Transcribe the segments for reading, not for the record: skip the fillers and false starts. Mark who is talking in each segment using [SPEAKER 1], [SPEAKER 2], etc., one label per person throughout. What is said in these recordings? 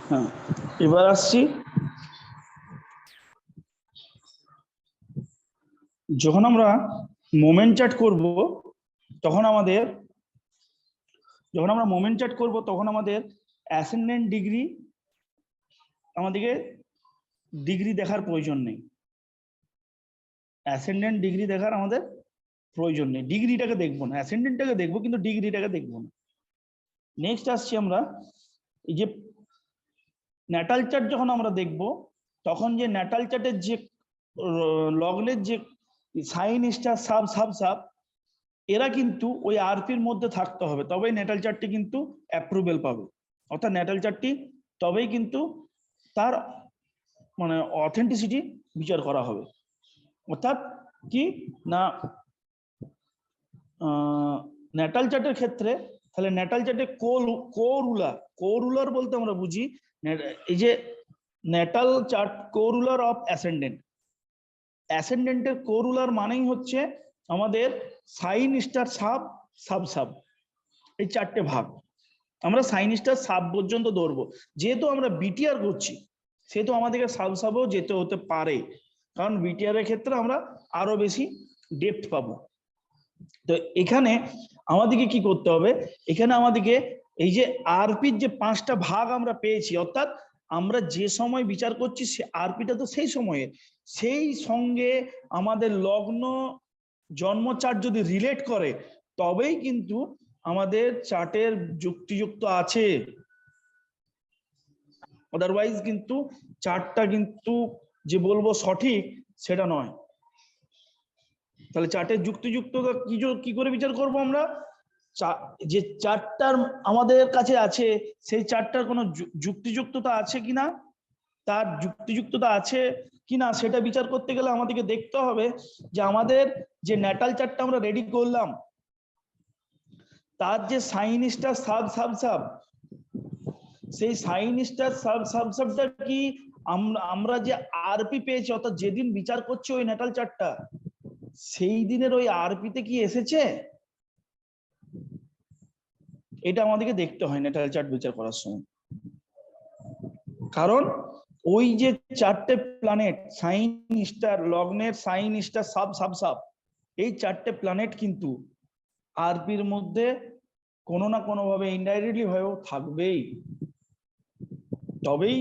[SPEAKER 1] হ্যাঁ, এবার আসছি যখন আমরা মোমেন্ট চার্ট করব তখন আমাদের অ্যাসেন্ডেন্ট ডিগ্রি আমাদেরকে ডিগ্রি দেখার প্রয়োজন নেই। অ্যাসেন্ডেন্ট ডিগ্রি দেখার আমাদের প্রয়োজন নেই, ডিগ্রিটাকে দেখবো না, অ্যাসেন্ডেন্টটাকে দেখবো কিন্তু ডিগ্রিটাকে দেখবো না। নেক্সট আসছি আমরা এই যে ন্যাটাল চার্ট যখন আমরা দেখব তখন যে ন্যাটাল চার্টের যে লগ্নের যে sign star sub sub sub এরা কিন্তু ওই আরপির মধ্যে থাকতে হবে, তবেই ন্যাটাল চার্টটি কিন্তু অ্যাপ্রুভেল পাবে। অর্থাৎ ন্যাটাল চার্টটি তবেই কিন্তু তার মানে অথেন্টিসিটি বিচার করা হবে। অর্থাৎ কি না, ন্যাটাল চার্টের ক্ষেত্রে তাহলে ন্যাটাল চার্টে কো রুলার বলতে আমরা বুঝি এই যে natal chart co ruler of ascendant. অ্যাসেন্ডেন্টের কো রুলার মানেই হচ্ছে আমাদের sign star sub sub sub, এই চারটে ভাগ। আমরা সাইন স্টার সাব পর্যন্ত ধরবো, যেহেতু আমরা বিটিআর করছি সেহেতু আমাদেরকে সাব সাবও যেতে হতে পারে, কারণ বিটিআর এর ক্ষেত্রে আমরা আরো বেশি ডেপথ পাবো। তো এখানে আমাদেরকে কি করতে হবে, এখানে আমাদেরকে এই যে আরপির যে 5টা ভাগ আমরা পেয়েছি, অর্থাৎ আমরা যে সময় বিচার করছি সে আরপিটা তো সেই সময়ে, সেই সঙ্গে আমাদের লগ্ন জন্ম চার্ট যদি রিলেট করে তবেই কিন্তু আমাদের চার্টের যুক্তিযুক্ত আছে, আদারওয়াইজ কিন্তু চার্টটা কিন্তু যে বলবো সঠিক সেটা নয়। তাহলে চার্টের যুক্তিযুক্ততা কি করে বিচার করব আমরা, যে চার্টটার আমাদের কাছে আছে সেই চার্টটার কোনো যুক্তিযুক্ততা আছে কিনা, তার যুক্তিযুক্ততা আছে কিনা সেটা বিচার করতে গেলে আমাদেরকে দেখতে হবে যে আমাদের যে ন্যাটাল চার্টটা আমরা রেডি করলাম তার যে sign star sub sub sub, সেই সাইন স্টার সাব সাব সাবটা কি আমরা যে আরপি পেয়েছি, অর্থাৎ যেদিন বিচার করছি ওই ন্যাটাল চার্টটা সেই দিনের ওই আরপিতে কি এসেছে, এটা আমাদেরকে দেখতে হয় ন্যাটাল চার্ট বিচার করার সময়। কারণ ওই যে চারটে প্ল্যানেট সাইন স্টার লগ্নের sign star sub sub sub, এই চারটে প্ল্যানেট কিন্তু আরপির মধ্যে কোনো না কোনো ভাবে ইনডাইরেক্টলি হয়েও থাকবেই, তবেই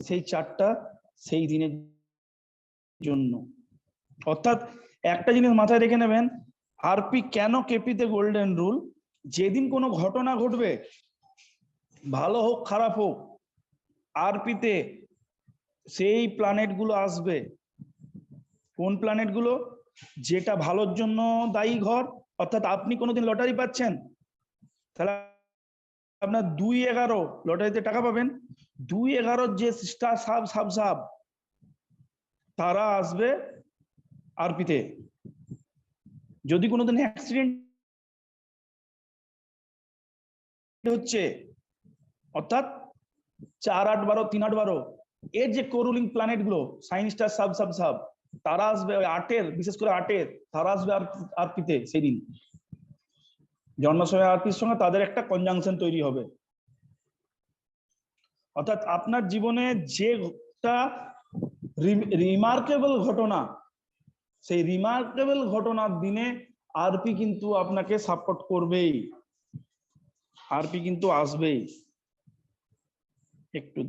[SPEAKER 1] সেই চারটা সেই দিনের জন্য। অর্থাৎ একটা জিনিস মাথায় রেখে নেবেন, আরপি কেন কেপিতে গোল্ডেন রুল, যেদিন কোনো ঘটনা ঘটবে ভালো হোক খারাপ হোক আরপিতে সেই প্ল্যানেট গুলো আসবে। কোন প্ল্যানেট গুলো, যেটা ভালোর জন্য দায়ী ঘর, অর্থাৎ আপনি কোনোদিন লটারি পাচ্ছেন তাহলে আপনার 2-11 লটারিতে টাকা পাবেন, 2-11 যে স্টার সাব সাব সাব তারা আসবে আরপিতে। যদি কোনোদিন অ্যাক্সিডেন্ট হচ্ছে অর্থাৎ 4-8-12 3-8-12 এর যে কোরুলিং প্ল্যানেট গুলো sign star sub sub sub তারা আসবে ওই 8-এর, বিশেষ করে 8-এর তারা আসবে আরপিতে সেদিন। জন্ম সময় আরপির সঙ্গে তাদের একটা কনজাংশন তৈরি হবে। অর্থাৎ আপনার জীবনে যেটা রিমার্কেবল ঘটনা, সেই রিমার্কেবল ঘটনার দিনে আরপি কিন্তু আপনাকে সাপোর্ট করবেই, আরপি কিন্তু আসবেই। একটু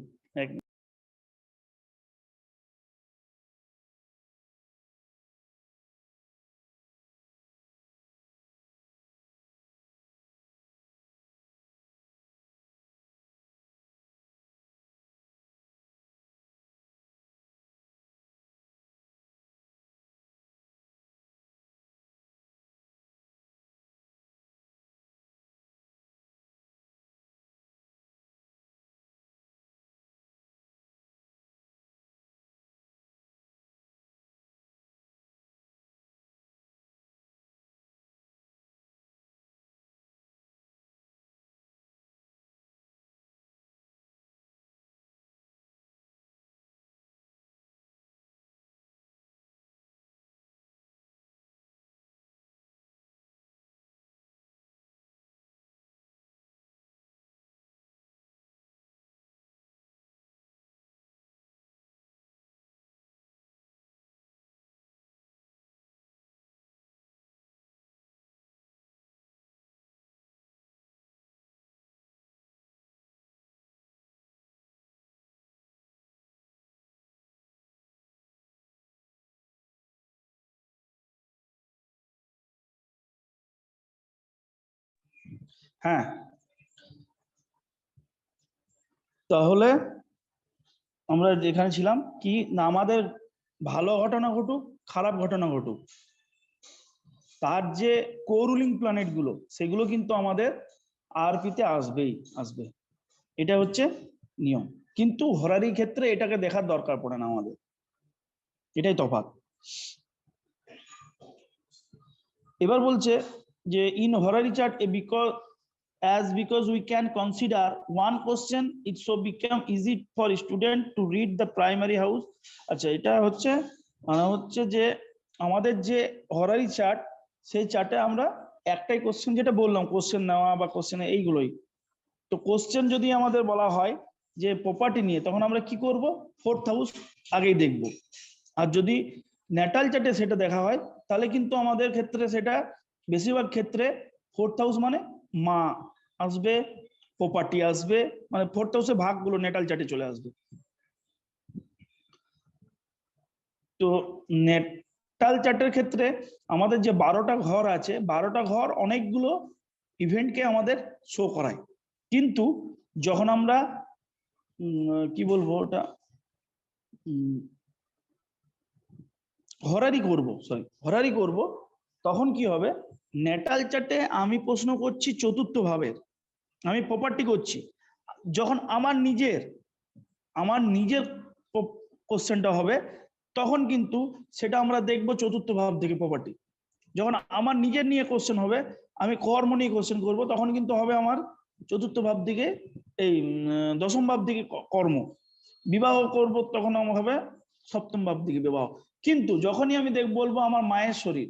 [SPEAKER 1] হ্যাঁ, তাহলে আমরা যেখানে ছিলাম কি না, আমাদের ভালো ঘটনা ঘটুক খারাপ ঘটনা ঘটুক, তার যে কোরুলিং প্ল্যানেট গুলো সেগুলো কিন্তু আমাদের আরপিতে আসবেই আসবে, এটা হচ্ছে নিয়ম। কিন্তু হরারি ক্ষেত্রে এটাকে দেখার দরকার পড়ে না আমাদের, এটাই তফাৎ। এবার বলছে যে in horary chart because we can consider one question, it so become easy for student to read the primary house। আচ্ছা, এটা হচ্ছে মানে হচ্ছে যে আমাদের যে হরারি চার্ট, সেই চার্টে আমরা একটাই কোশ্চেন, যেটা বললাম কোশ্চেন নেওয়া বা কোশ্চেন এইগুলোই, তো কোশ্চেন যদি আমাদের বলা হয় যে প্রপার্টি নিয়ে, তখন আমরা কি করব, ফোর্থ হাউস আগেই দেখব। আর যদি ন্যাটাল চার্টে সেটা দেখা হয়, তাহলে কিন্তু আমাদের ক্ষেত্রে সেটা বেশিরভাগ ক্ষেত্রে ফোর্থ হাউস মানে মা আসবে, প্রপার্টি আসবে, মানে ফোর্থ হাউসের ভাগগুলো ন্যাটাল চার্টে চলে আসবে। তো ন্যাটাল চার্টের ক্ষেত্রে আমাদের যে 12টা ঘর আছে, 12টা ঘর অনেকগুলো ইভেন্টকে আমাদের শো করায়। কিন্তু যখন আমরা কি বলবো ওটা হরারি করব, তখন কি হবে, ন্যাটাল চার্টে আমি প্রশ্ন করছি চতুর্থ ভাবের, আমি প্রপার্টি করছি, যখন আমার নিজের কোশ্চেনটা হবে, তখন কিন্তু সেটা আমরা দেখব চতুর্থ ভাব থেকে প্রপার্টি। যখন আমার নিজের নিয়ে কোশ্চেন হবে, আমি কর্ম নিয়ে কোশ্চেন করব, তখন কিন্তু হবে আমার চতুর্থ ভাব দিকে, এই দশম ভাব দিকে কর্ম। বিবাহ করব, তখন আমার হবে সপ্তম ভাব দিকে বিবাহ। কিন্তু যখনই আমি বলবো আমার মায়ের শরীর,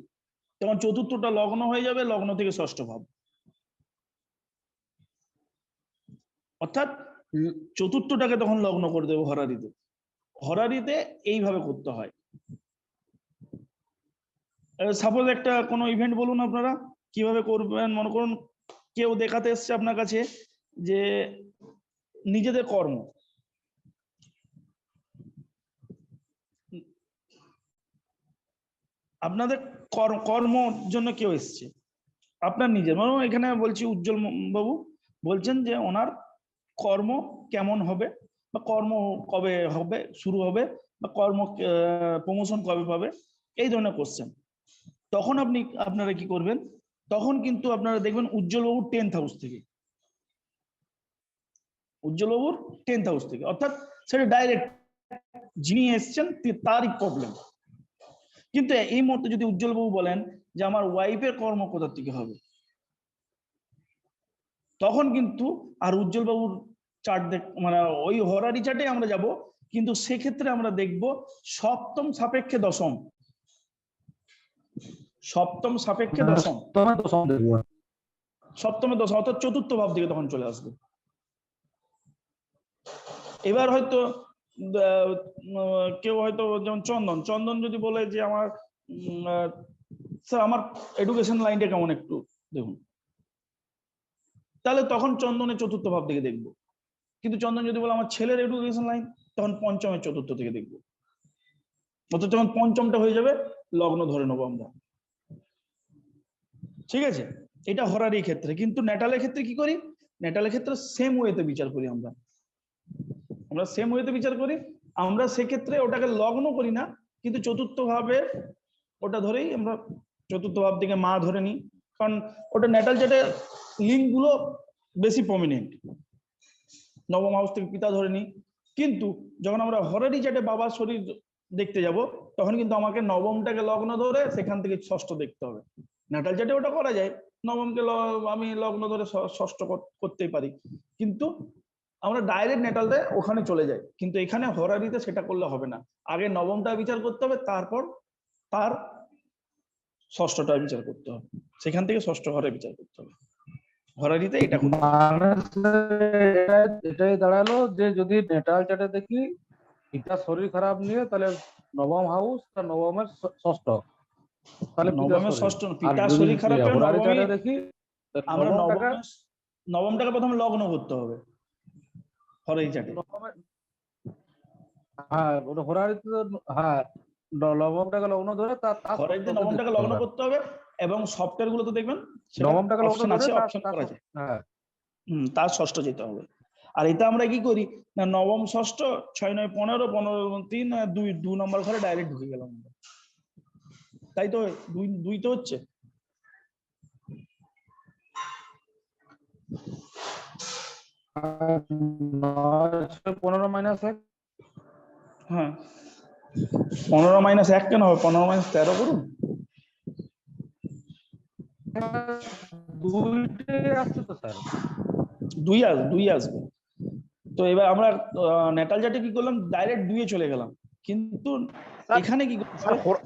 [SPEAKER 1] তখন চতুর্থটা লগ্ন হয়ে যাবে, লগ্ন থেকে ষষ্ঠ ভাব। অর্থাৎ চতুর্থটাকে তখন লগ্ন করে দেবো হরারিতে। হরারিতে এইভাবে করতে হয়। সাপোজ একটা কোনো ইভেন্ট বলুন আপনারা কিভাবে করবেন। মনে করুন কেউ দেখাতে এসছে আপনার কাছে যে নিজেদের কর্ম, আপনাদের কর্মর জন্য কেউ এসছে, আপনার নিজের, মানে এখানে বলছি উজ্জ্বল বাবু বলছেন যে ওনার কর্ম কেমন হবে, বা কর্ম কবে হবে শুরু হবে, বা কর্ম প্রমোশন কবে পাবে, এই ধরনের কোশ্চেন। তখন আপনারা কি করবেন, তখন কিন্তু আপনারা দেখবেন উজ্জ্বলবাবুর 10th হাউস থেকে, উজ্জ্বলবাবুর 10th হাউস থেকে, অর্থাৎ সেটা ডাইরেক্ট যিনি এসছেন তারই প্রবলেম। কিন্তু এই মুহূর্তে যদি উজ্জ্বলবাবু বলেন যে আমার ওয়াইফের কর্ম কোথা থেকে হবে, তখন কিন্তু আর উজ্জ্বলবাবুর চার্ট মানে ওই হরারি চার্টে আমরা যাব, কিন্তু সেক্ষেত্রে আমরা দেখব সপ্তম সাপেক্ষে দশম, সপ্তম সাপেক্ষে দশম, সপ্তমে দশম, অর্থাৎ চতুর্থ ভাব দিকে তখন চলে আসবে। এবার হয়তো কেউ হয়তো যেমন চন্দন যদি বলে যে আমার স্যার আমার এডুকেশন লাইনটা কেমন একটু দেখুন, তাহলে তখন চন্দনের চতুর্থ ভাব দিকে দেখবো। কিন্তু চন্দন যদি বলে আমার ছেলের এডুকেশন লাইন, তখন পঞ্চমের চতুর্থ থেকে দেখবো। অর্থাৎ যখন পঞ্চমটা হয়ে যাবে, লগ্ন ধরে নেবো আমরা। ঠিক আছে, এটা হরারি ক্ষেত্রে। কিন্তু ন্যাটালের ক্ষেত্রে কি করি, ন্যাটালের ক্ষেত্রে সেম ওয়েতে বিচার করি আমরা সেম ওয়েতে বিচার করি। আমরা সেক্ষেত্রে ওটাকে লগ্ন করি না, কিন্তু চতুর্থ ভাবে ওটা ধরেই আমরা চতুর্থ ভাব থেকে মা ধরে নিই, কারণ ওটা ন্যাটাল চার্টে লিঙ্ক গুলো বেশি প্রমিনেন্ট। নবম হাউস থেকে পিতা ধরে নিই। কিন্তু যখন আমরা হরারি চার্টে বাবার শরীর দেখতে যাব, তখন কিন্তু আমাকে নবমটাকে লগ্ন ধরে সেখান থেকে ষষ্ঠ দেখতে হবে। ন্যাটাল চার্টে ওটা করা যায়, নবমকে আমি লগ্ন ধরে ষষ্ঠ করতেই পারি, কিন্তু আমরা ডাইরেক্ট ন্যাটালতে ওখানে চলে যাই। কিন্তু এখানে হরারিতে সেটা করলে হবে না, আগে নবমটা বিচার করতে হবে, তারপর তার ষষ্ঠটা বিচার করতে হবে, সেখান থেকে ষষ্ঠ ঘরে বিচার করতে হবে। হরারিতে এটা
[SPEAKER 2] এটাই দাঁড়ালো যে যদি ন্যাটাল চার্টে দেখি পিতার শরীর খারাপ নিয়ে, তাহলে নবম হাউস আর নবমের ষষ্ঠ, তাহলে
[SPEAKER 1] নবমের ষষ্ঠ, পিতার শরীর খারাপ
[SPEAKER 2] দেখি
[SPEAKER 1] আমরা নবমটাকে প্রথমে লগ্ন করতে হবে হরারি চার্টে।
[SPEAKER 2] হ্যাঁ, হরারিতে হ্যাঁ নবমটাকে লগ্ন ধরে
[SPEAKER 1] হরারিতে নবমটাকে লগ্ন করতে হবে, এবং সফটওয়্যার গুলো তো দেখবেন
[SPEAKER 2] নবমটাকে লগ্ন
[SPEAKER 1] অপশন
[SPEAKER 2] ধরে
[SPEAKER 1] আছে,
[SPEAKER 2] তার
[SPEAKER 1] অপশন
[SPEAKER 2] তার
[SPEAKER 1] করা যায়।
[SPEAKER 2] হ্যাঁ
[SPEAKER 1] তার ষষ্ঠ যেতে হবে। আর এটা আমরা কি করি না, নবম ষষ্ঠ 6 9 15 15 3 2 নম্বর ঘরে ডাইরেক্ট ঢুকে গেলাম আমরা। তাই তো দুই তো হচ্ছে।
[SPEAKER 2] আর 9 6 15 মাইনাস 1
[SPEAKER 1] হ্যাঁ 15 মাইনাস 1 কেন হবে, 15 মাইনাস 13 করুন।
[SPEAKER 2] দুইটাই আসছে তো স্যার।
[SPEAKER 1] দুই আসবে। তো এবার আমরা নেটাল চার্টে কি করলাম, ডাইরেক্ট 2 এ চলে গেলাম, কিন্তু
[SPEAKER 3] স্যার,
[SPEAKER 1] এখানে কি করতে
[SPEAKER 3] স্যার
[SPEAKER 1] হবে?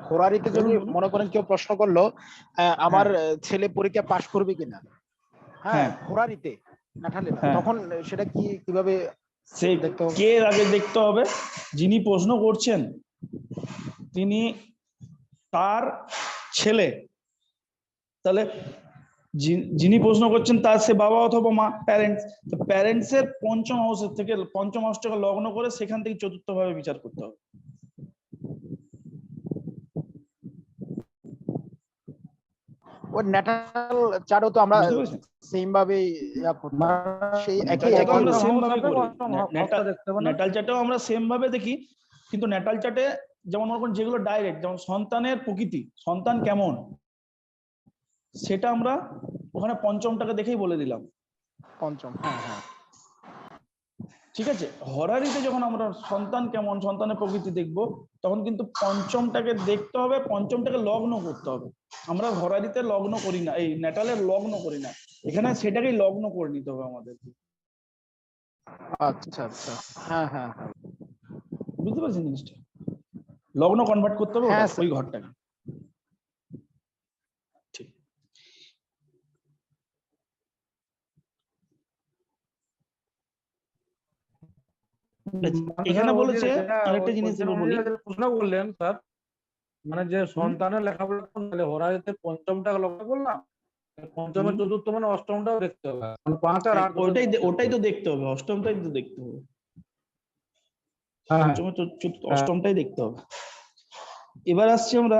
[SPEAKER 3] হোরারিতে যদি
[SPEAKER 1] বলুন।
[SPEAKER 3] মনে করেন কেউ প্রশ্ন করলো আমার
[SPEAKER 1] হ্যাঁ।
[SPEAKER 3] ছেলে পরীক্ষা পাশ করবে কিনা, হ্যাঁ
[SPEAKER 1] হ্যাঁ।
[SPEAKER 3] হোরারিতে নাঠালে না,
[SPEAKER 1] হ্যাঁ।
[SPEAKER 3] তখন সেটা কিভাবে
[SPEAKER 1] সে
[SPEAKER 3] দেখতে হবে?
[SPEAKER 1] কে আগে দেখতে হবে, যিনি প্রশ্ন করছেন তিনি তার ছেলে, তাহলে যিনি প্রশ্ন করছেন তার সে বাবা অথবা মা, প্যারেন্টস। তো প্যারেন্টস এর পঞ্চম হাউসের থেকে, পঞ্চম হাউসটাকে লগ্ন করে সেখান থেকে চতুর্থ ভাবে বিচার করতে হবে।
[SPEAKER 3] ওই ন্যাটাল চার্টও তো আমরা
[SPEAKER 1] বুঝতে পেরেছেন?
[SPEAKER 3] সেম ভাবে করতাম, সেই একই
[SPEAKER 1] নেটাল চার্টও
[SPEAKER 3] একই
[SPEAKER 1] আমরা
[SPEAKER 3] রকম।
[SPEAKER 1] সেম ভাবে করি।
[SPEAKER 2] হাউসটা দেখতে হবে না?
[SPEAKER 1] নেটাল চার্টেও আমরা সেম ভাবে দেখি, কিন্তু নেটাল চার্টে যেমন মনে করেন যেগুলো ডাইরেক্ট, যেমন সন্তানের প্রকৃতি, সন্তান কেমন, সেটা আমরা ওখানে পঞ্চমটাকে দেখেই বলে দিলাম।
[SPEAKER 3] পঞ্চম, হ্যাঁ হ্যাঁ
[SPEAKER 1] ঠিক আছে। হরারিতে যখন আমরা সন্তান কেমন, সন্তানের প্রকৃতি দেখব, তখন কিন্তু পঞ্চমটাকে দেখতে হবে, পঞ্চমটাকে লগ্ন করতে হবে। আমরা হরারিতে লগ্ন করি না, এই নেটালের লগ্ন করি না, এখানে সেটাকেই লগ্ন করে নিতে হবে আমাদেরকে।
[SPEAKER 3] আচ্ছা আচ্ছা, হ্যাঁ হ্যাঁ হ্যাঁ
[SPEAKER 1] বুঝতে পারছেন জিনিসটা? লগ্ন কনভার্ট করতে হবে
[SPEAKER 3] হ্যাঁ,
[SPEAKER 1] ওই ঘরটাকে। ঠিক। এখানে বলেছে আরেকটা জিনিস বলি।
[SPEAKER 2] প্রশ্ন করলেন স্যার, মানে যে সন্তানের লেখাপড়া করলে হোরারিতে পঞ্চমটাকে লক্ষ্য করলাম, পঞ্চমের চতুর্থ মানে অষ্টমটাও দেখতে হবে, মানে 5 আর 8
[SPEAKER 1] ওটাই তো দেখতে হবে, অষ্টমটাই তো দেখতে হবে,
[SPEAKER 2] হ্যাঁ
[SPEAKER 1] পঞ্চমের চতুর্থ অষ্টমটাই দেখতে হবে। এবার আসছি আমরা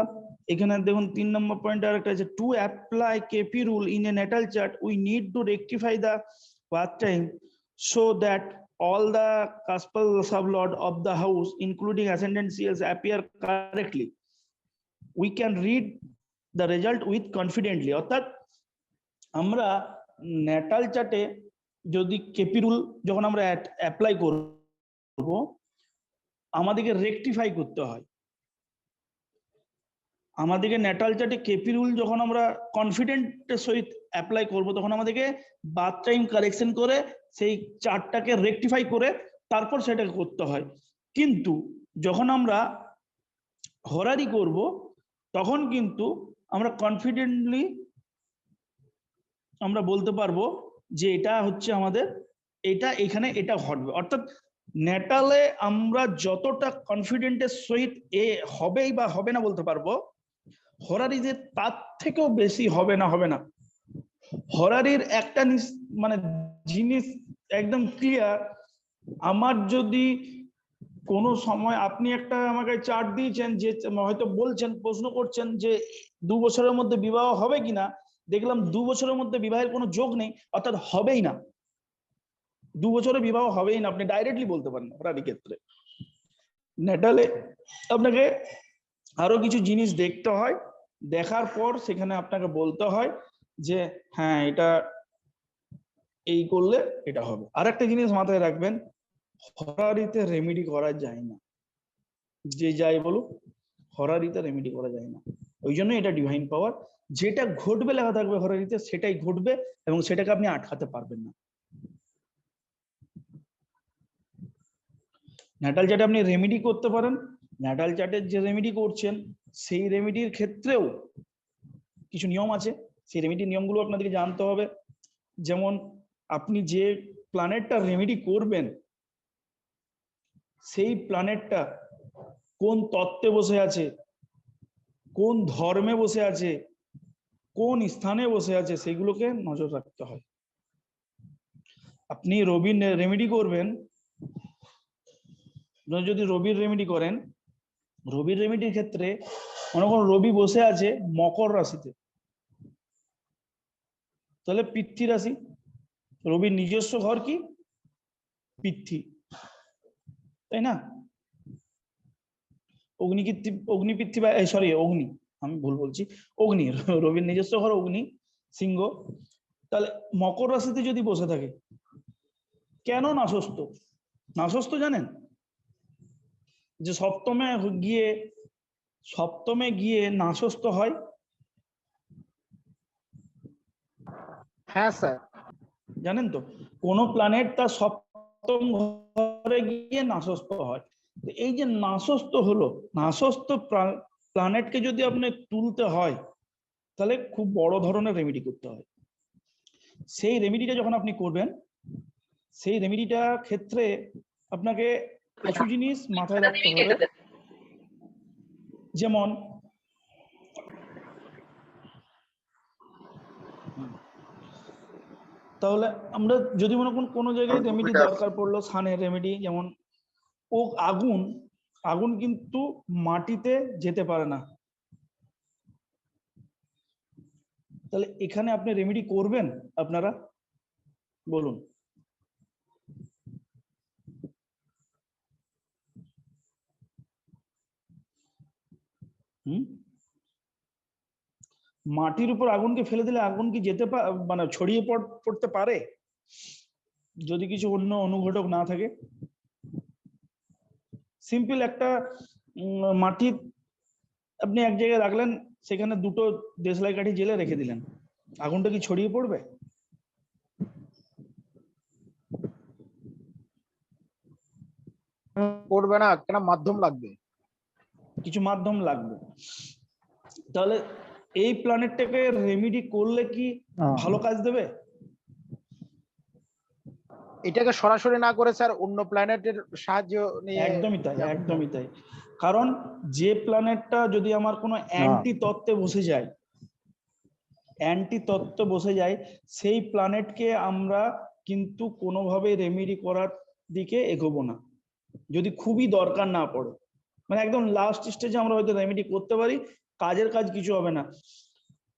[SPEAKER 1] এখানে, দেখুন 3 নম্বর পয়েন্ট আরেকটা আছে, to apply KP rule in a Natal chart we need to rectify the birth time so that all the cuspal sublord of the house including ascendant seals appear correctly. We can read the result with confidently. অর্থাৎ আমরা Natal চার্টে যদি KP rule যখন আমরা apply করব, আমাদেরকে rectify করতে হয়। আমাদেরকে নেটাল চার্টে কেপি রুল যখন আমরা কনফিডেন্টের সহিত অ্যাপ্লাই করব, তখন আমাদেরকে বার্থ টাইম কারেকশন করে সেই চার্টটাকে রেকটিফাই করে তারপর সেটাকে করতে হয়। কিন্তু যখন আমরা হরারি করব, তখন কিন্তু আমরা কনফিডেন্টলি আমরা বলতে পারবো যে এটা হচ্ছে আমাদের, এটা এখানে এটা ঘটবে। অর্থাৎ নেটালে আমরা যতটা কনফিডেন্টের সহিত এ হবেই বা হবে না বলতে পারবো, হরারিতে তার থেকেও বেশি হবে না। হরারির একটা মানে জিনিস একদম ক্লিয়ার, আমার যদি কোনো সময় আপনি একটা আমাকে চার্ট দিয়েছেন, যে হয়তো বলছেন, প্রশ্ন করছেন যে 2 বছরের মধ্যে বিবাহ হবে কিনা, দেখলাম 2 বছরের মধ্যে বিবাহের কোনো যোগ নেই, অর্থাৎ হবেই না, 2 বছরে বিবাহ হবেই না, আপনি ডাইরেক্টলি বলতে পারেন হরারি ক্ষেত্রে। নেটালে আপনাকে আরো কিছু জিনিস দেখতে হয়, দেখার পর সেখানে আপনাকে বলতে হয় যে হ্যাঁ এটা এই করলে এটা হবে। আর একটা জিনিস মাথায় রাখবেন, হরারিতে রেমেডি করা যায় না, যে যাই বলুক হরারিতে রেমেডি করা যায় না। ওই জন্য এটা ডিভাইন পাওয়ার, যেটা ঘটবে লেখা থাকবে হরারিতে সেটাই ঘটবে, এবং সেটাকে আপনি আটকাতে পারবেন না। ন্যাটাল চার্টে আপনি রেমেডি করতে পারেন, ন্যাটাল চার্টের যে রেমেডি করছেন সেই রেমেডির ক্ষেত্রেও কিছু নিয়ম আছে, সেই রেমেডির নিয়মগুলো আপনাদেরকে জানতে হবে। যেমন আপনি যে প্ল্যানেটটা রেমেডি করবেন, সেই প্ল্যানেটটা কোন তত্ত্বে বসে আছে, কোন ধর্মে বসে আছে, কোন স্থানে বসে আছে, সেগুলোকে নজর রাখতে হয়। আপনি রবির রেমেডি করবেন, যদি রবির রেমেডি করেন, রবির রেমেডির ক্ষেত্রে মনে করুন রবি বসে আছে মকর রাশিতে, তাহলে পৃথ্বী রাশি। রবির নিজস্ব ঘর কি? পৃথ্বী, তাই না? অগ্নি পৃথ্বী, সরি অগ্নি, আমি ভুল বলছি, অগ্নি। রবির নিজস্ব ঘর অগ্নি, সিংহ। তাহলে মকর রাশিতে যদি বসে থাকে, কেন নাশস্ত? নাশস্ত জানেন? যে সপ্তমে গিয়ে নাশস্ত হয়।
[SPEAKER 3] হ্যাঁ স্যার।
[SPEAKER 1] জানেন তো, কোন প্ল্যানেট তার সপ্তম ঘরে গিয়ে নাশস্ত হয়। তো এই যে নাশস্ত হলো, নাশস্ত প্ল্যানেটকে যদি আপনি তুলতে হয়, তাহলে খুব বড় ধরনের রেমেডি করতে হয়। সেই রেমেডিটা যখন আপনি করবেন, সেই রেমেডিটা ক্ষেত্রে আপনাকে কিছু জিনিস মাথায় রাখতে হবে। যেমন তাহলে আমরা যদি মনে করুন কোনো জায়গায় রেমেডি দরকার পড়লো, সানের রেমেডি, যেমন আগুন, আগুন কিন্তু মাটিতে যেতে পারে না, তাহলে এখানে আপনি রেমেডি করবেন আপনারা? বলুন। মাটির উপর আগুনকে ফেলে দিলে আগুন কি মানে ছড়িয়ে পড়তে পারে, যদি কিছু অন্য অনুঘটক না থাকে? সিম্পল একটা মাটির আপনি এক জায়গায় রাখলেন, সেখানে দুটো দেশলাই কাঠি জেলে রেখে দিলেন, আগুনটা কি ছড়িয়ে পড়বে?
[SPEAKER 3] পড়বে না, কেন? মাধ্যম লাগবে,
[SPEAKER 1] কিছু মাধ্যম লাগবে। তাহলে এই প্ল্যানেটটাকে রেমেডি করলে কি ভালো কাজ দেবে?
[SPEAKER 3] এটাকে সরাসরি না করে স্যার অন্য প্ল্যানেটের সাহায্য নিয়ে।
[SPEAKER 1] একদমই তাই, একদমই তাই। কারণ যে প্ল্যানেটটা যদি আমার কোনো অ্যান্টি তত্ত্বে বসে যায়, সেই প্ল্যানেটকে আমরা কিন্তু কোনোভাবে রেমেডি করার দিকে এগোবো না, যদি খুবই দরকার না পড়ে। মানে একদম লাস্ট স্টেজে আমরা হয়তো রেমেডি করতে পারি, কাজের কাজ কিছু হবে না।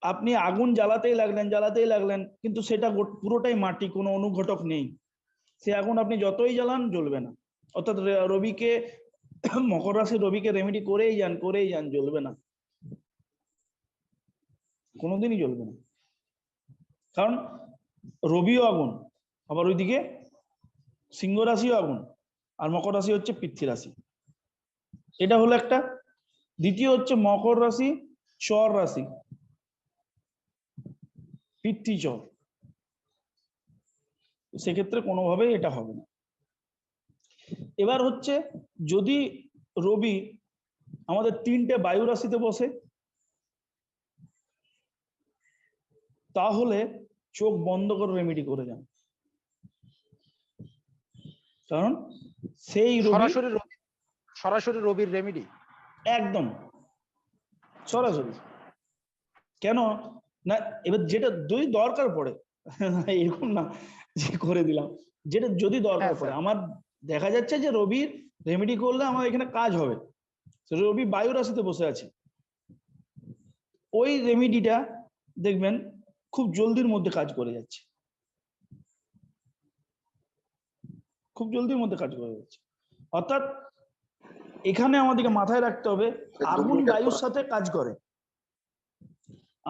[SPEAKER 1] আপনি আগুন জ্বালাতেই লাগলেন, কিন্তু সেটা পুরোটাই মাটি, কোনো অনুঘটক নেই, সে আগুন আপনি যতই জ্বালান জ্বলবে না। অর্থাৎ রবিকে, মকর রাশির রবিকে রেমেডি করেই যান, জ্বলবে না, কোনোদিনই জ্বলবে না। কারণ রবিও আগুন, আবার ওইদিকে সিংহ রাশিও আগুন, আর মকর রাশি হচ্ছে পৃথ্বী রাশি। এটা হলো একটা। দ্বিতীয় হচ্ছে মকর রাশি চর রাশি, পৃথ্বী চর, সেক্ষেত্রে কোনোভাবেই এটা হবে না। এবার হচ্ছে যদি রবি আমাদের 3টে বায়ু রাশিতে বসে, তাহলে চোখ বন্ধ করে রেমেডি করে যান। কারণ সেই
[SPEAKER 3] সরাসরি রবির রেমেডি
[SPEAKER 1] একদম সরাসরি। কেন না? এবার যেটা যদি দরকার পড়ে, এরকম না যে করে দিলাম, যেটা যদি দরকার পড়ে, আমার দেখা যাচ্ছে যে রবির রেমেডি করলে আমার এখানে কাজ হবে, রবি বায়ু রাশিতে বসে আছে, ওই রেমেডিটা দেখবেন খুব জলদির মধ্যে কাজ করে যাচ্ছে, খুব জলদির মধ্যে কাজ করে যাচ্ছে। অর্থাৎ এখানে আমাদেরকে মাথায় রাখতে হবে, আগুন বায়ুর সাথে কাজ করে,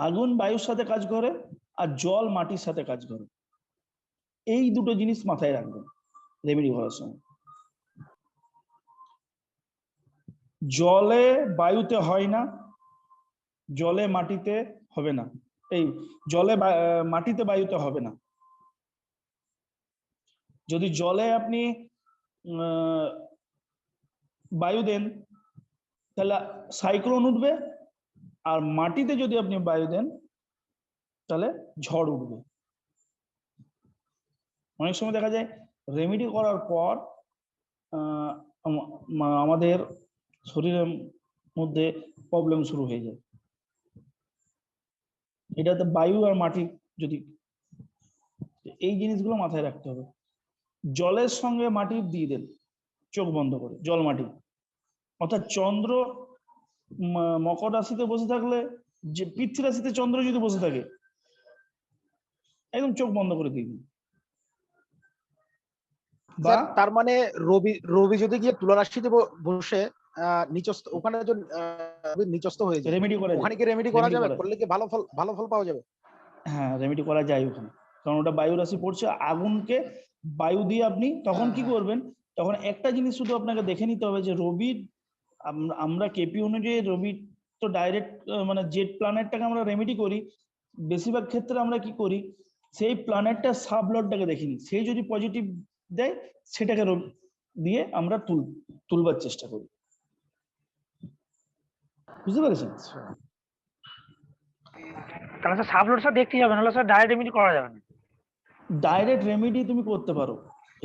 [SPEAKER 1] আগুন বায়ুর সাথে কাজ করে, আর জল মাটির সাথে কাজ করে। এই দুটো জিনিস মাথায় রাখবেন রেমেডি করার সময়। জলে বায়ুতে হয় না, জলে মাটিতে হবে না, এই জলে মাটিতে বায়ুতে হবে না। যদি জলে আপনি বায়ু দেন, তাহলে সাইক্লোন উঠবে, আর মাটিতে যদি আপনি বায়ু দেন, তাহলে ঝড় উঠবে। অনেক সময় দেখা যায় রেমেডি করার পর আমাদের শরীরের মধ্যে প্রবলেম শুরু হয়ে যায়। এটাতে বায়ু আর মাটি, যদি এই জিনিসগুলো মাথায় রাখতে হবে। জলের সঙ্গে মাটি দিয়ে দেন চোখ বন্ধ করে, জল মাটি, অর্থাৎ চন্দ্র মকর রাশিতে বসে থাকলে, যে পৃথ্বী রাশিতে চন্দ্র যদি বসে থাকে, একদম চোখ বন্ধ করে দিবি। বা
[SPEAKER 3] স্যার তার মানে রবি রবি যদি গিয়ে তুলা রাশিতে বসে নিচস্থ, ওখানে যদি রবি নিচস্থ হয়ে যায়,
[SPEAKER 1] রেমেডি করা
[SPEAKER 3] ওখানে
[SPEAKER 1] যায়,
[SPEAKER 3] কি রেমেডি করা
[SPEAKER 1] রেমেডি
[SPEAKER 3] যাবে?
[SPEAKER 1] করা,
[SPEAKER 3] করলে কি ভালো ফল পাওয়া যাবে?
[SPEAKER 1] হ্যাঁ রেমেডি করা যায় ওখানে, কারণ ওটা বায়ু রাশি পড়ছে, আগুনকে বায়ু দিয়ে আপনি তখন কি করবেন, তখন একটা জিনিস শুধু আপনাকে দেখে নিতে হবে যে রবির, আমরা কেপি অনুযায়ী রবি তো ডাইরেক্ট মানে জেড প্ল্যানেটটাকে আমরা রেমেডি করি, বেশিরভাগ ক্ষেত্রে আমরা কি করি, সেই প্ল্যানেটটা সাবলর্ডটাকে দেখিনি, সেই যদি পজিটিভ দেয় সেটাকে দিয়ে আমরা তুলবার চেষ্টা করি। বুঝতে পেরেছেন?
[SPEAKER 4] তাহলে স্যার সাবলোড স্যার দেখতে যাবে, নাহলে স্যার ডাইরেক্ট এমনি করা যাবে না।
[SPEAKER 1] ডাইরেক্ট রেমেডি তুমি করতে পারো।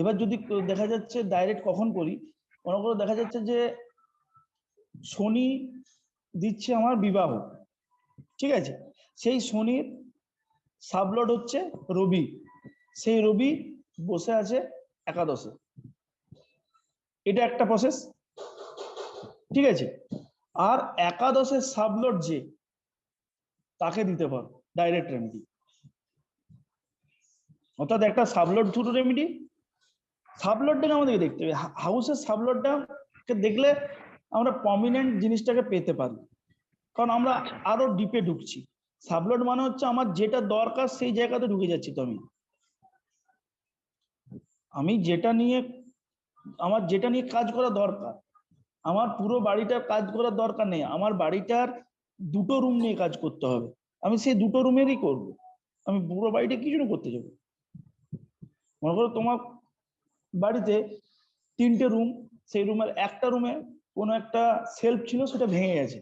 [SPEAKER 1] এবার যদি দেখা যাচ্ছে ডাইরেক্ট কখন করি, মনে করো দেখা যাচ্ছে যে শনি দিচ্ছে আমার বিবাহ, ঠিক আছে, সেই শনির সাবলর্ড হচ্ছে রবি, সেই রবি বসে আছে একাদশে, এটা একটা প্রসেস, ঠিক আছে। আর একাদশের সাবলর্ড যে, তাকে দিতে পারো ডাইরেক্ট রেমেডি, অর্থাৎ একটা সাবলর্ড থ্রু রেমেডি। সাবলর্ডটাকে আমাদেরকে দেখতে হবে, হাউসের সাবলর্ডটাকে দেখলে আমরা প্রমিনেন্ট জিনিসটাকে পেতে পারি, কারণ আমরা আরো ডিপে ঢুকছি। সাবলর্ড মানে হচ্ছে আমার যেটা দরকার সেই জায়গাতে ঢুকে যাচ্ছি, তো আমি যেটা নিয়ে, আমার যেটা নিয়ে কাজ করা দরকার, আমার পুরো বাড়িটার কাজ করার দরকার নেই, আমার বাড়িটার দুটো রুম নিয়ে কাজ করতে হবে, আমি সেই দুটো রুমেরই করব, আমি পুরো বাড়িটা কি জন্য করতে যাবো। মনে করো তোমার বাড়িতে 3টে রুম, সেই রুমের একটা রুমে কোনো একটা সেলফ ছিল, সেটা ভেঙে গেছে,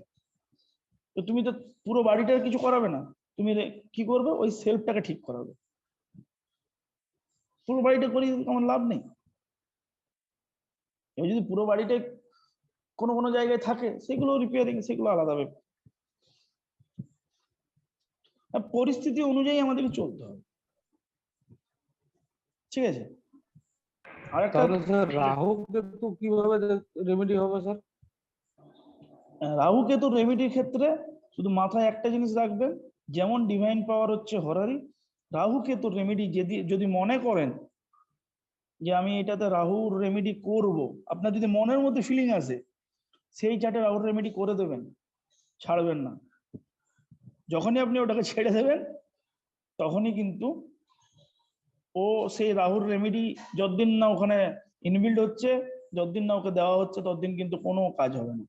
[SPEAKER 1] তো তুমি তো পুরো বাড়িটার কিছু করাবে না, তুমি কি করবে, ওই সেলফটাকে ঠিক করাবে, পুরো বাড়িটা করি আমার লাভ নেই। এবার যদি পুরো বাড়িটা কোনো কোনো জায়গায় থাকে, সেগুলো রিপেয়ারিং, সেগুলো আলাদা ব্যাপার। পরিস্থিতি অনুযায়ী আমাদেরকে চলতে হবে, ঠিক আছে। আর একটা
[SPEAKER 2] তাহলে স্যার রাহু কেতু কিভাবে রেমেডি হবে স্যার?
[SPEAKER 1] রাহু কেতু রেমেডির ক্ষেত্রে শুধু মাথায় একটা জিনিস রাখবেন, যেমন ডিভাইন পাওয়ার হচ্ছে হরারি, রাহু কেতু রেমেডি যদি মনে করেন যে আমি এটাতে রাহুর রেমেডি করব, আপনার যদি মনের মধ্যে ফিলিং আসে, সেই চার্টে রাহুর রেমেডি করে দেবেন, ছাড়বেন না। যখনই আপনি ওটাকে ছেড়ে দেবেন, তখনই কিন্তু ও সেই রাহুর রেমেডি যতদিন না ওখানে ইনবিল্ড হচ্ছে, যতদিন না ওকে দেওয়া হচ্ছে, ততদিন কিন্তু কোনো কাজ হবে না।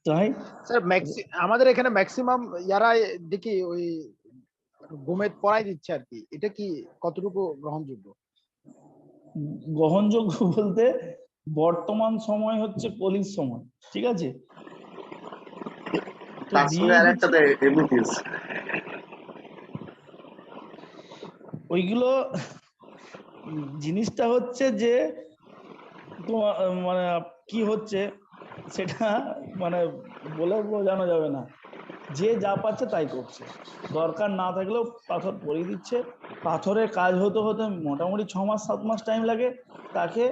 [SPEAKER 1] তাই
[SPEAKER 3] স্যার আমাদের এখানে ম্যাক্সিমাম যারা দেখি ওই গোমেদ পড়াই দিচ্ছে আর কি, এটা কি কতটুকু গ্রহণযোগ্য?
[SPEAKER 1] গ্রহণযোগ্য বলতে, বর্তমান সময় হচ্ছে কলির সময়, ঠিক আছে, তো
[SPEAKER 5] তার সঙ্গে
[SPEAKER 1] দিয়ে
[SPEAKER 5] আরেকটা এমবিবিএস
[SPEAKER 1] ওইগুলো জিনিসটা হচ্ছে যে মানে কি হচ্ছে সেটা মানে বলে বোঝানো যাবে না, যে যা পাচ্ছে তাই করছে, দরকার না থাকলেও পাথর পরিয়ে দিচ্ছে। পাথরের কাজ হতে হতে মোটামুটি 6 মাস 7 মাস টাইম লাগে, তাকে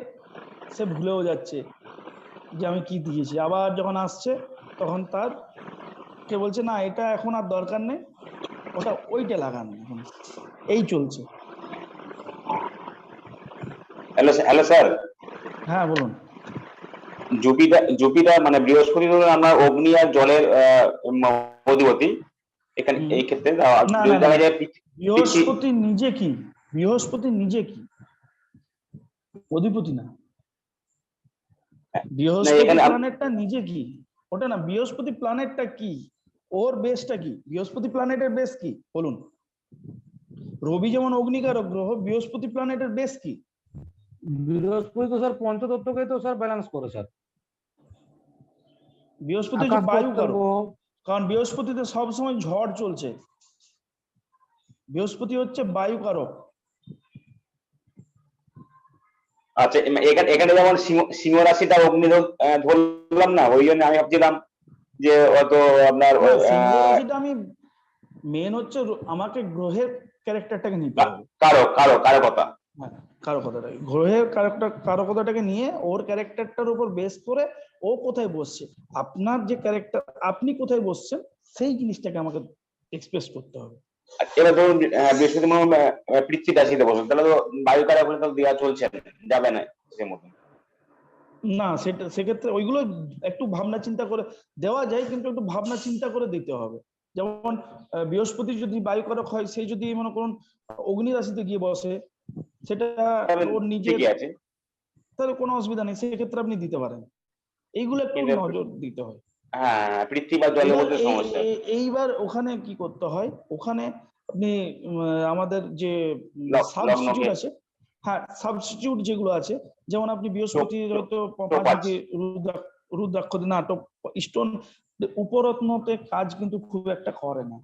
[SPEAKER 1] সে ভুলেও যাচ্ছে যে আমি কি দিয়েছি, আবার যখন আসছে তখন তার কে বলছে না এটা এখন আর দরকার নেই, ওটা ওইটা লাগানো, এখন এই চলছে।
[SPEAKER 6] হ্যালো স্যার,
[SPEAKER 1] হ্যাঁ বলুন।
[SPEAKER 6] জুপিটার মানে বৃহস্পতি হলো আমরা অগ্নি আর জলের অধিপতি, এখানে এই ক্ষেত্রে
[SPEAKER 1] না না
[SPEAKER 6] যদি
[SPEAKER 1] না,
[SPEAKER 6] দেখা যায়
[SPEAKER 1] বৃহস্পতি নিজে কি, বৃহস্পতি নিজে কি অধিপতি না, বৃহস্পতি প্ল্যানেটটা নিজে কি, ওটা না, বৃহস্পতি প্ল্যানেটটা কি, ওর বেসটা কি, বৃহস্পতি প্ল্যানেটের বেস কি বলুন। রবি যেমন অগ্নিকারক গ্রহ, বৃহস্পতি প্ল্যানেটের বেস কি?
[SPEAKER 2] বৃহস্পতি তো স্যার পঞ্চতত্ত্বকে তো স্যার ব্যালেন্স করে স্যার।
[SPEAKER 1] বৃহস্পতি হচ্ছে বায়ু কারক, কারণ বৃহস্পতিতে সবসময় ঝড় চলছে, বৃহস্পতি হচ্ছে বায়ু কারক।
[SPEAKER 6] আচ্ছা, এখানে যেমন সিংহ রাশিটা অগ্নি ধরলাম না, ওই জন্য আমি ভাবছিলাম যে অত আপনার
[SPEAKER 1] সিংহ রাশিটা আমি মেন হচ্ছে আমাকে গ্রহের ক্যারেক্টারটাকে নিতে হবে,
[SPEAKER 6] কারকতা।
[SPEAKER 1] কারকতাটাকে, গ্রহের কারকতাটাকে নিয়ে ওর ক্যারেক্টারটার উপর বেস করে ও কোথায় বসছে, আপনার যে ক্যারেক্টার আপনি কোথায় বসছেন সেই জিনিসটাকে আমাকে এক্সপ্রেস করতে হবে।
[SPEAKER 6] এবার ধরুন বৃহস্পতি মনে হয় পৃথিবী রাশিতে বসে, তাহলে তো বায়ু কারক বলে তো দেওয়া চলছে না, যাবে না সে মতন।
[SPEAKER 1] না, সেটা সেক্ষেত্রে ওইগুলো একটু ভাবনা চিন্তা করে দেওয়া যায়, কিন্তু একটু ভাবনা চিন্তা করে দিতে হবে। যেমন বৃহস্পতি যদি বায়ুকারক হয়, সেই যদি মনে করুন অগ্নি রাশিতে গিয়ে বসে, সেটা ওর নিজের,
[SPEAKER 6] ঠিকই আছে,
[SPEAKER 1] তাহলে কোনো অসুবিধা নেই, সেক্ষেত্রে আপনি দিতে পারেন। এইগুলো একটু
[SPEAKER 6] কিন্তু
[SPEAKER 1] নজর দিতে হয়।
[SPEAKER 6] হ্যাঁ পৃথিবী বা জলের
[SPEAKER 1] এবার
[SPEAKER 6] মধ্যে সমস্যা।
[SPEAKER 1] এইবার ওখানে কি করতে হয়, ওখানে আপনি আমাদের যে সাবস্টিটিউট
[SPEAKER 6] লগ্নকে
[SPEAKER 1] আছে, হ্যাঁ সাবস্টিটিউট যেগুলো আছে, যেমন আপনি বৃহস্পতি হয়তো
[SPEAKER 6] টোপ
[SPEAKER 1] 5
[SPEAKER 6] আছে।
[SPEAKER 1] রুদ্রাক্ষ নাটক স্টোন উপরত্নতে কাজ কিন্তু খুব একটা করে না,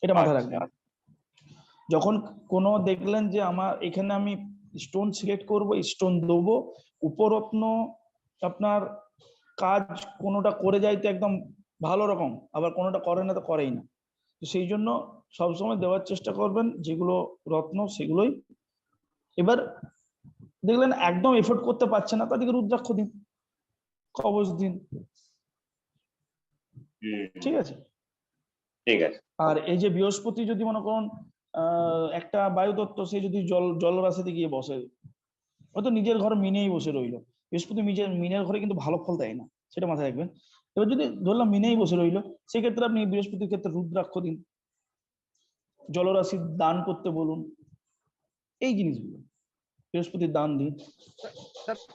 [SPEAKER 1] এটা মাথায় রাখবেন।
[SPEAKER 6] আচ্ছা,
[SPEAKER 1] যখন কোনো দেখলেন যে আমার এখানে আমি স্টোন সিলেক্ট করব, স্টোন দেবো, উপরত্ন আপনার কাজ কোনোটা করে যাইতে একদম ভালো রকম, আবার কোনোটা করে না তো করেই না, তো সেই জন্য সবসময় দেওয়ার চেষ্টা করবেন যেগুলো রত্ন সেগুলোই। এবার দেখলেন একদম এফোর্ট করতে পারছে না, তাদেরকে রুদ্রাক্ষ দিন, কবচ দিন, ঠিক আছে।
[SPEAKER 6] ঠিক আছে।
[SPEAKER 1] আর এই যে বৃহস্পতি যদি মনে করুন একটা বায়ুতত্ত্ব, সে যদি জলরাশিতে গিয়ে বসে, হয়তো নিজের ঘর মিনেই বসে রইলো, বৃহস্পতি মিনের ঘরে কিন্তু ভালো ফল দেয় না, সেটা মাথায় রাখবেন। এবার যদি ধরলাম মিনেই বসে রইলো, সেক্ষেত্রে আপনি বৃহস্পতির ক্ষেত্রে রুদ্রাক্ষ দিন, জলরাশি দান করতে বলুন, এই জিনিসগুলো বৃহস্পতির দান দিন।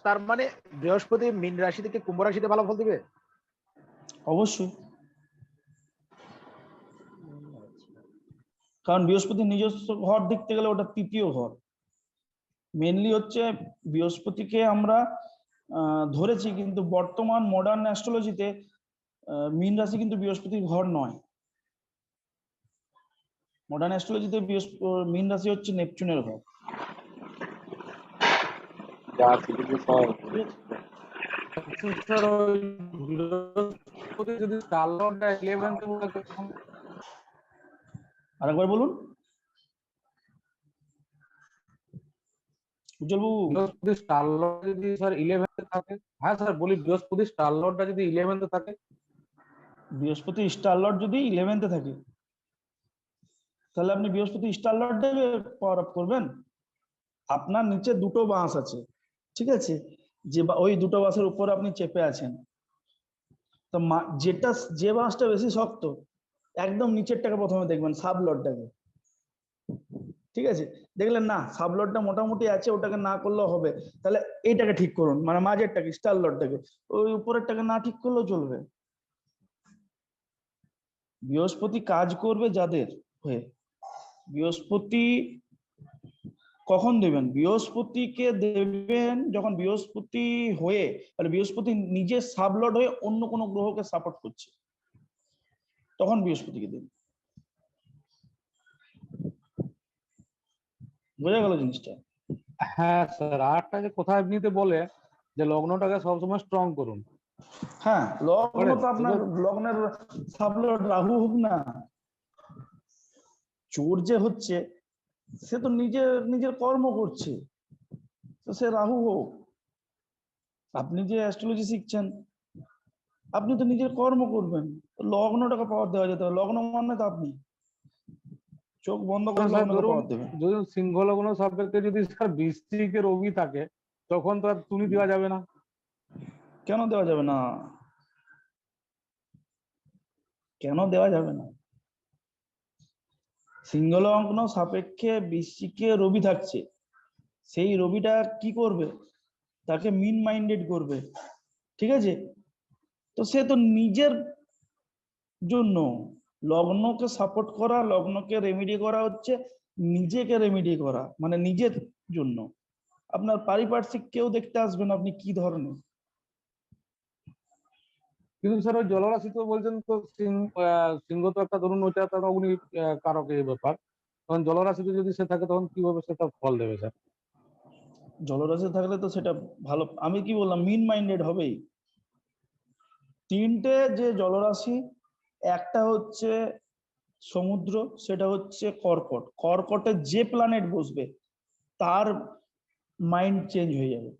[SPEAKER 3] তার মানে বৃহস্পতি মীন রাশি থেকে কুম্ভ রাশিতে ভালো ফল দিবে?
[SPEAKER 1] অবশ্যই, কারণ বৃহস্পতির নিজস্ব ঘর দেখতে গেলে ওটা তৃতীয় ঘর। মেনলি হচ্ছে বৃহস্পতিকে আমরা ধরেছি, কিন্তু বর্তমান মডার্ন অ্যাস্ট্রোলজিতে মীন রাশি কিন্তু বৃহস্পতির ঘর নয়। মডার্ন অ্যাস্ট্রোলজিতে মীন রাশি হচ্ছে নেপচুনের ঘর।
[SPEAKER 2] স্যার ওই বৃহস্পতি যদি স্টার লর্ডটা 11th বলে তখন
[SPEAKER 1] আরেকবার বলুন উজ্জ্বল বাবু।
[SPEAKER 2] বৃহস্পতি স্টার লর্ড যদি স্যার 11th থাকে, হ্যাঁ স্যার বলি বৃহস্পতি স্টার লর্ডটা যদি 11th থাকে,
[SPEAKER 1] বৃহস্পতি স্টার লর্ড যদি 11th থাকে, তাহলে আপনি বৃহস্পতি স্টার লর্ডটাকে পাওয়ার আপ করবেন। আপনার নিচে দুটো বাঁশ আছে, ঠিক আছে, যে ওই দুটো বাঁশের উপর আপনি চেপে আছেন, তো যেটা যে বাঁশটা বেশি শক্ত, একদম নিচেরটাকে প্রথমে দেখবেন, সাব লর্ডটাকে, ঠিক আছে। দেখলেন না সাব লর্ডটা মোটামুটি আছে, ওটাকে না করলেও হবে, তাহলে এইটাকে ঠিক করুন, মানে মাঝেরটাকে স্টার লর্ডটাকে, ওই উপরেরটাকে না ঠিক করলেও চলবে। বৃহস্পতি কাজ করবে যাদের হয়ে, বৃহস্পতি কখন দেবেন, বৃহস্পতিকে দেবেন যখন বৃহস্পতি হয়ে, মানে বৃহস্পতি নিজে সাবলর্ড হয়ে অন্য কোনো গ্রহকে সাপোর্ট করছে, তখন বৃহস্পতিকে দেবেন। বোঝা গেল জিনিসটা?
[SPEAKER 2] হ্যাঁ স্যার। আরেকটা যে কোথায় এমনিতে বলে যে লগ্নটাকে সবসময় স্ট্রং করুন,
[SPEAKER 1] হ্যাঁ, লগ্ন তো আপনার
[SPEAKER 2] এবার
[SPEAKER 1] লগ্নের সাবলর্ড রাহু হোক না, চোর যে হচ্ছে সে তো নিজের নিজের কর্ম করছে, তো সে রাহু হোক, আপনি যে অ্যাস্ট্রোলজি শিখছেন আপনি তো নিজের কর্ম করবেন, লগ্নটাকে পাওয়ার দেওয়া যেতে হবে, লগ্ন মানে তো আপনি চোখ বন্ধ করে
[SPEAKER 2] স্যার
[SPEAKER 1] লগ্নকে
[SPEAKER 2] ধরুন
[SPEAKER 1] পাওয়ার দেবেন।
[SPEAKER 2] যদি সিংহ লগ্ন সাপেক্ষে যদি স্যার বৃশ্চিকে রবি থাকে, তখন তো আর তুমি দেওয়া যাবে না।
[SPEAKER 1] কেন দেওয়া যাবে না, কেন দেওয়া যাবে না? সিংহ লগ্ন সাপেক্ষে বৃশ্চিকে রবি থাকছে, সেই রবিটা কি করবে, তাকে মিন মাইন্ডেড করবে, ঠিক আছে। তো সে তো নিজের জন্য, লগ্নকে সাপোর্ট করা, লগ্নকে রেমিডি করা হচ্ছে নিজেকে রেমিডি করা, মানে নিজের জন্য। আপনার পারিপার্শ্বিক কেউ দেখতে আসবেন আপনি কি ধরনের।
[SPEAKER 2] কিন্তু স্যার ওই জলরাশি তো বলছেন তো সিংহ তো একটা ধরুন ওইটা তো অগ্নি কারক এই ব্যাপার, তখন জলরাশিতে যদি সে থাকে তখন কিভাবে সেটা ফল দেবে স্যার?
[SPEAKER 1] জলরাশি থাকলে তো সেটা ভালো, আমি কি বললাম মিন মাইন্ডেড হবেই। তিনটে যে জলরাশি, একটা হচ্ছে সমুদ্র, সেটা হচ্ছে কর্কট, কর্কটে যে প্ল্যানেট বসবে তার মাইন্ড চেঞ্জ হয়ে যাবে।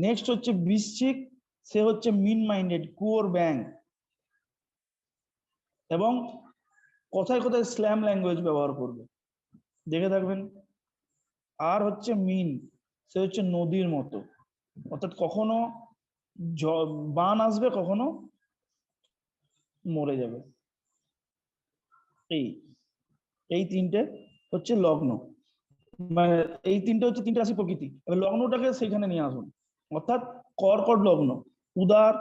[SPEAKER 1] নেক্সট হচ্ছে বৃশ্চিক, সে হচ্ছে মিন মাইন্ডেড, কুয়োর ব্যাং, এবং কোথায় কোথায় স্ল্যাম ল্যাঙ্গুয়েজ ব্যবহার করবে দেখে থাকবেন। আর হচ্ছে মিন, সে হচ্ছে নদীর মতো, অর্থাৎ কখনো বান আসবে, কখনো মরে যাবে। এই এই তিনটে হচ্ছে লগ্ন, মানে এই তিনটে হচ্ছে তিনটে রাশি প্রকৃতি। এবার লগ্নটাকে সেখানে নিয়ে আসুন, অর্থাৎ কর্কট লগ্ন উদার,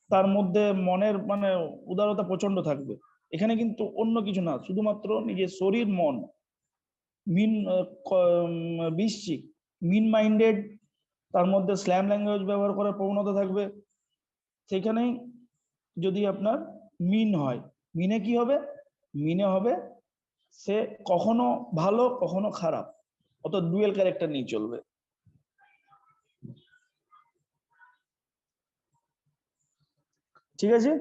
[SPEAKER 1] তার মধ্যে মনের মানে উদারতা প্রচন্ড থাকবে। এখানে কিন্তু অন্য কিছু না, শুধুমাত্র নিজের শরীর মন। মিন বৃশ্চিক মিন মাইন্ডেড, তার মধ্যে স্ল্যাম ল্যাঙ্গুয়েজ ব্যবহার করার প্রবণতা থাকবে। সেখানেই যদি আপনার মিন হয়, মিনে কি হবে, মিনে হবে সে কখনো ভালো কখনো খারাপ, অর্থাৎ ডুয়েল ক্যারেক্টার নিয়ে চলবে। ঠিক আছে,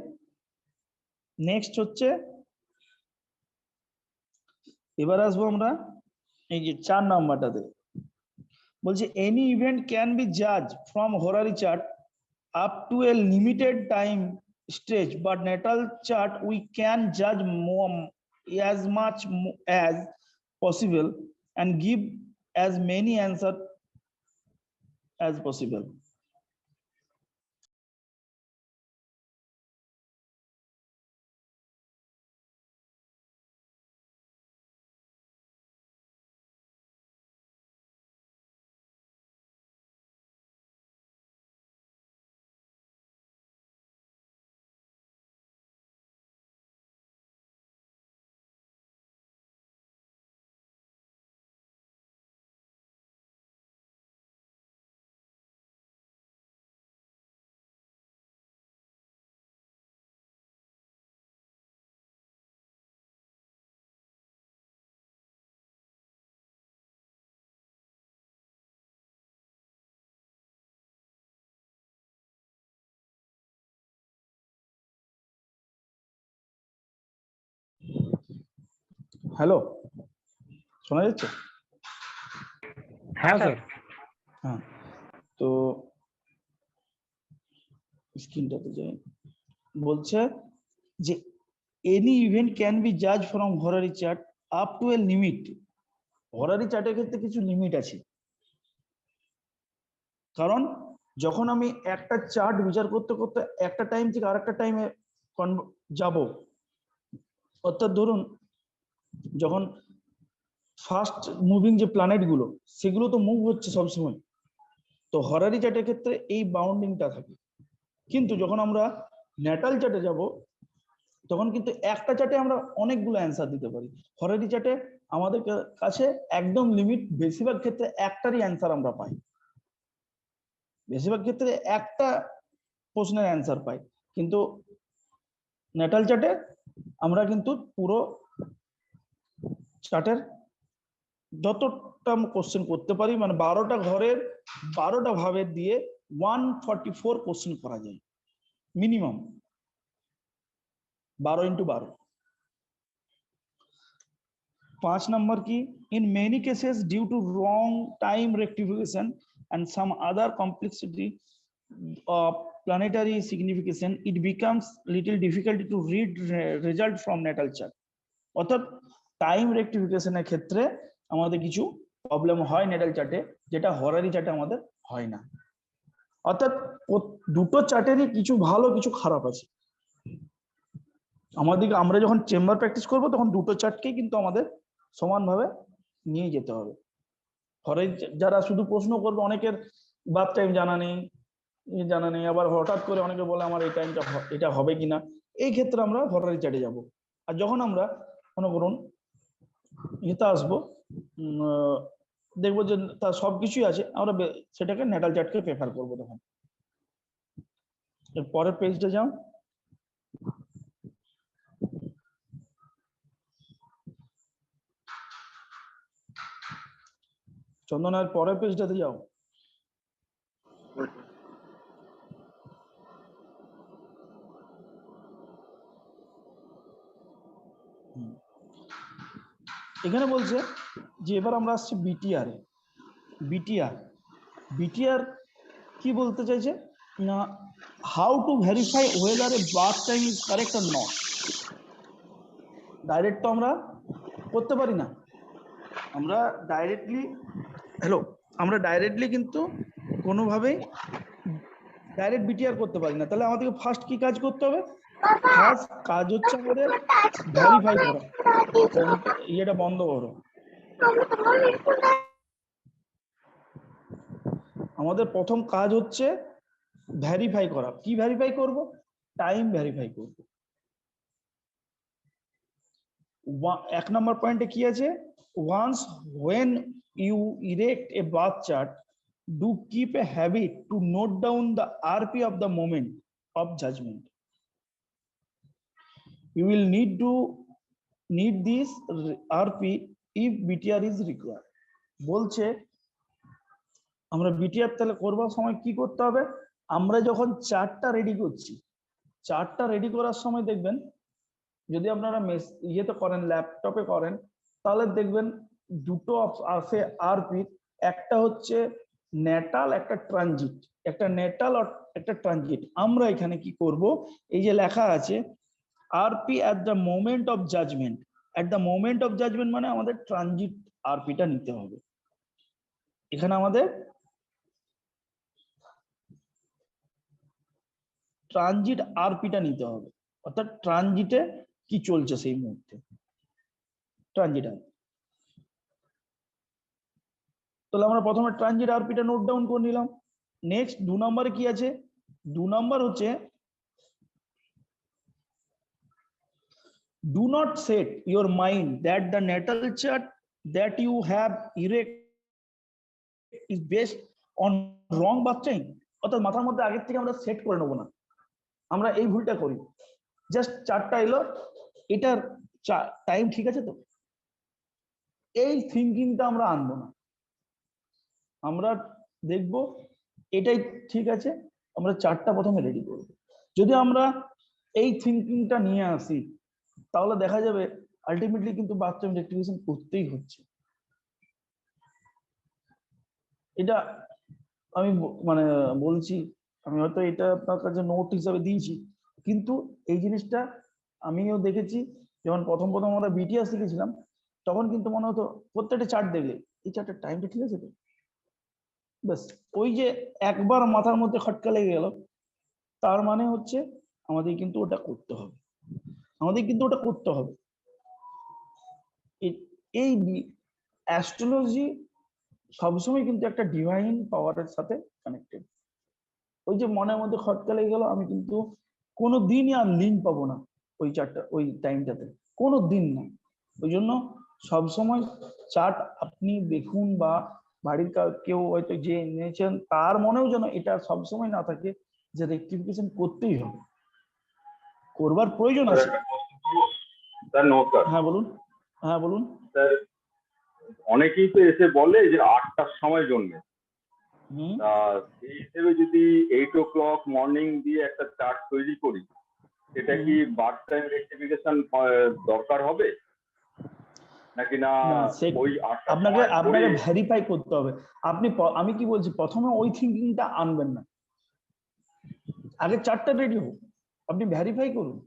[SPEAKER 1] নেক্সট হচ্ছে এবার আসবো আমরা এই যে 4 নাম্বারটাতে। বলছে এনি ইভেন্ট ক্যান বি জাজ from হোরারি chart up to a limited time stage, but natal chart we can judge more, as much as possible and give as many answers as possible. Hello, শোনা যাচ্ছে?
[SPEAKER 4] হ্যাঁ sir.
[SPEAKER 1] হ্যাঁ, তো স্ক্রিনটাতে যাই। বলছে যে any event can be জাজ from horary chart up to a limit. Horary চার্টের ক্ষেত্রে কিছু লিমিট আছে, কারণ যখন আমি একটা চার্ট বিচার করতে করতে একটা টাইম থেকে আরেকটা টাইমে যাব, অর্থাৎ ধরুন যখন ফাস্ট মুভিং যে প্ল্যানেট গুলো সেগুলো তো মুভ হচ্ছে সবসময়, তো হরারি চার্টের ক্ষেত্রে এই বাউন্ডিংটা থাকে। কিন্তু যখন আমরা ন্যাটাল চার্টে যাব, তখন কিন্তু একটা চার্টে আমরা অনেকগুলো অ্যান্সার দিতে পারি। হরারি চার্টে আমাদের কাছে একদম লিমিট, বেশিরভাগ ক্ষেত্রে একটারই অ্যান্সার আমরা পাই, বেশিরভাগ ক্ষেত্রে একটা প্রশ্নের অ্যান্সার পাই। কিন্তু ন্যাটাল চার্টে আমরা কিন্তু পুরো চার্টের যতটা কোশ্চেন করতে পারি, মানে 12টা ঘরের 12টা ভাবের দিয়ে 144 কোশ্চেন করা যায় মিনিমাম, 12x12। 5 নম্বর কি, in many cases due to wrong time rectification and some other complexity of planetary signification, it becomes little difficult to read result from natal chart. অর্থাৎ টাইম রেক্টিফিকেশনের ক্ষেত্রে আমাদের কিছু প্রবলেম হয় নেটাল চার্টে, যেটা হরারি চার্টে আমাদের হয় না। অর্থাৎ দুটো চার্টেরই কিছু ভালো কিছু খারাপ আছে। আমরা যখন চেম্বার প্র্যাকটিস করব তখন দুটো চার্টকেই কিন্তু আমাদের সমানভাবে নিয়ে যেতে হবে। হরারি যারা শুধু প্রশ্ন করবে, অনেকের বাদ টাইম জানা নেই, আবার হঠাৎ করে অনেকে বলে আমার এই টাইমটা এটা হবে কিনা, এই ক্ষেত্রে আমরা হরারি চার্টে যাব। আর যখন আমরা মনে করুন এতে আসবো, দেখবো যে তার সবকিছুই আছে, আমরা সেটাকে ন্যাটাল চার্টকে প্রেফার করবো। তখন এর পরের পেজটা যাও। চন্দনার পরের পেজটাতে যাও। এখানে বলছে যে এবার আমরা আসছি বিটিআর এ। বিটিআর বিটিআর কি বলতে চাইছে না, how to verify weather A birth time is correct or not. Direct তো আমরা করতে পারি না, আমরা ডাইরেক্টলি কিন্তু কোনোভাবেই ডাইরেক্ট বিটিআর করতে পারি না। তাহলে আমাদেরকে ফার্স্ট কি কাজ করতে হবে? ফার্স্ট কাজ হচ্ছে আমাদের ভেরিফাই করা। ইয়েটা বন্ধ করো। আমাদের প্রথম কাজ হচ্ছে ভেরিফাই করা। কি ভেরিফাই করব? টাইম ভেরিফাই করব। 1 নম্বর পয়েন্টে কি আছে? once when you erect a bar chart, do keep a habit to note down the RP of the moment of judgment. You will need this RP if BTR is required. বলছে আমরা BTR তাহলে করবার সময় কি করতে হবে? আমরা যখন চার্টটা রেডি করছি, চার্টটা রেডি করার সময় দেখবেন, যদি আপনারা ইয়েতে করেন, ল্যাপটপে করেন, তাহলে দেখবেন দুটো আছে আরপি। একটা হচ্ছে ন্যাটাল, একটা ট্রানজিট। একটা ন্যাটাল আর একটা ট্রানজিট। আমরা এখানে কি করব? এই যে লেখা আছে RP at the moment of judgement. At the moment of judgement মানে আমাদের ট্রানজিট আরপিটা নিতে হবে। এখানে আমাদের ট্রানজিট আরপিটা নিতে হবে, অর্থাৎ ট্রানজিটে কি চলছে সেই মুহূর্তে, ট্রানজিট আরপি। তাহলে আমরা প্রথমে ট্রানজিট আরপিটা নোট ডাউন করে নিলাম। নেক্সট 2 নম্বরে কি আছে? 2 নম্বর হচ্ছে do not set your mind that the natal chart that you have erect is based on wrong birth time. অর্থাৎ মাথার মধ্যে আগের থেকে আমরা সেট করে নেবো না। আমরা এই ভুলটা করি, জাস্ট চারটা এলো, এটার টাইম ঠিক আছে তো, এই থিঙ্কিংটা আমরা আনবো না। আমরা দেখব এটাই ঠিক আছে, আমরা চারটা প্রথমে রেডি করব। যদি আমরা এই থিঙ্কিংটা নিয়ে আসি, তাহলে দেখা যাবে আলটিমেটলি কিন্তু বার্থ টাইম রেক্টিফিকেশন করতেই হচ্ছে। এটা আমি মানে বলছি, আমি হয়তো এটা আপনার কাছে নোট হিসাবে দিয়েছি, কিন্তু এই জিনিসটা আমিও দেখেছি। যখন প্রথম আমরা বিটিআর শিখেছিলাম, তখন কিন্তু মনে হতো প্রত্যেকটা চার্ট দেখলে এই চার্টের টাইমটা ঠিক আছে তো, ব্যাস ওই যে একবার মাথার মধ্যে খটকা লেগে গেল, তার মানে হচ্ছে আমাদের কিন্তু ওটা করতে হবে, এই অ্যাস্ট্রোলজি সবসময় কিন্তু একটা ডিভাইন পাওয়ারের সাথে কানেক্টেড। ওই যে মনের মধ্যে খটকা লেগে গেল, আমি কিন্তু কোনো দিনই আর লিঙ্ক পাবো না ওই চার্টটা, ওই টাইমটাতে, কোনো দিন না। ওই জন্য সবসময় চার্ট আপনি দেখুন, বা বাড়ির কেউ হয়তো যে নিয়েছেন তার মনেও যেন এটা সবসময় না থাকে যে রেক্টিফিকেশন করতেই হবে, করবার প্রয়োজন আছে।
[SPEAKER 5] নমস্কার।
[SPEAKER 1] হ্যাঁ বলুন। হ্যাঁ বলুন
[SPEAKER 5] স্যার, অনেকেই তো এসে বলে যে 8টার সময় জন্মে, সেই হিসেবে যদি 8 o'clock মর্নিং দিয়ে একটা চার্ট তৈরি করি, সেটা কি বার্থ টাইম রেক্টিফিকেশন দরকার হবে নাকি না? ওই
[SPEAKER 1] আপনাকে ভেরিফাই করতে হবে। আমি কি বলছি, প্রথমে ওই থিঙ্কিংটা আনবেন না, আগে চার্টটা রেডি হোক, আপনি ভেরিফাই করুন।